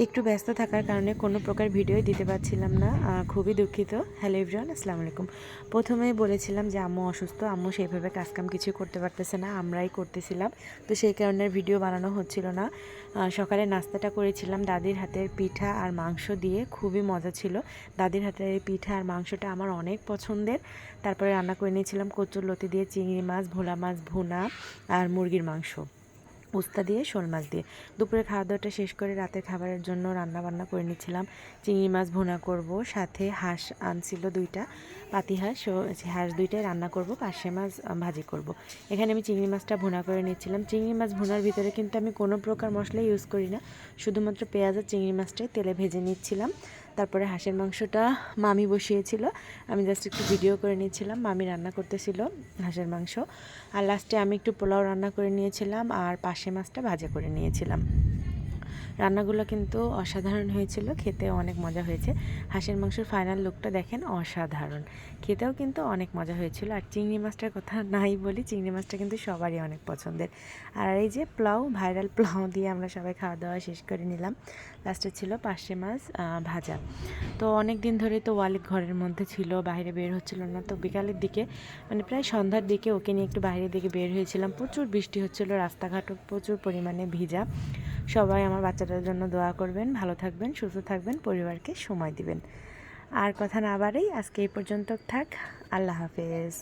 একটু ব্যস্ত থাকার কারণে কোনো প্রকার ভিডিওই দিতে পারছিলাম না, খুবই দুঃখিত। হ্যালো এভরিওয়ান, আসসালামু আলাইকুম। প্রথমেই বলেছিলাম যে আম্মু অসুস্থ, আম্মু সেইভাবে কাজকাম কিছু করতে পারতেছে না, আমরাই করতেছিলাম। তো সেই কারণে ভিডিও বানানো হচ্ছিল না। সকালে নাস্তাটা করেছিলাম দাদির হাতের পিঠা আর মাংস দিয়ে, খুবই মজা ছিল। দাদির হাতের এই পিঠা আর মাংসটা আমার অনেক পছন্দের। তারপরে রান্না করে নিয়েছিলাম কচুরলতি দিয়ে চিংড়ি মাছ, ভোলা মাছ ভুনা আর মুরগির মাংস, উস্তা দিয়ে, শোল মাছ দিয়ে। দুপুরে খাওয়া দাওয়াটা শেষ করে রাতের খাবারের জন্য রান্না বান্না করে নিচ্ছিলাম। চিংড়ি মাছ ভুনা করব, সাথে হাঁস আনছিল 2টা, পাতি হাঁস। ও হাঁস 2টাই রান্না করব, পার্শে মাছ ভাজি করব। এখানে আমি চিংড়ি মাছটা ভুনা করে নিচ্ছিলাম। চিংড়ি মাছ ভুনার ভিতরে কিন্তু আমি কোনো প্রকার মশলা ইউজ করি না, শুধুমাত্র পেঁয়াজ আর চিংড়ি মাছটাই তেলে ভেজে নিচ্ছিলাম। তারপরে হাঁসের মাংসটা মামি বসিয়েছিল, আমি জাস্ট একটু ভিডিও করে নিয়েছিলাম। মামি রান্না করতেছিল হাঁসের মাংস। আর লাস্টে আমি একটু পোলাও রান্না করে নিয়েছিলাম আর পার্শে মাছটা ভাজা করে নিয়েছিলাম। রান্নাগুলো কিন্তু অসাধারণ হয়েছিল, খেতে অনেক মজা হয়েছে। হাঁসের মাংসের ফাইনাল লুকটা দেখেন, অসাধারণ। খেতেও কিন্তু অনেক মজা হয়েছিল। আর চিংড়ি মাছটার কথা নাই বলি, চিংড়ি মাছটা কিন্তু সবারই অনেক পছন্দের। আর এই যে পোলাও, ভাইরাল পোলাও দিয়ে আমরা সবাই খাওয়া দাওয়া শেষ করে নিলাম। লাস্টে ছিল পার্শে মাছ ভাজা। তো অনেক দিন ধরে তো ওয়ালিদ ঘরের মধ্যে ছিল, বাইরে বের হচ্ছিল না। তো বিকালের দিকে, মানে প্রায় সন্ধ্যার দিকে ওকে নিয়ে একটু বাইরের দিকে বের হয়েছিলাম। প্রচুর বৃষ্টি হচ্ছিল, রাস্তাঘাটও প্রচুর পরিমাণে ভিজা। সবাই আমার বাচ্চাটার জন্য দোয়া করবেন, ভালো থাকবেন, সুস্থ থাকবেন, পরিবারকে সময় দিবেন। আর কথা না বাড়াই আজকে এই পর্যন্ত থাক। আল্লাহ হাফেজ।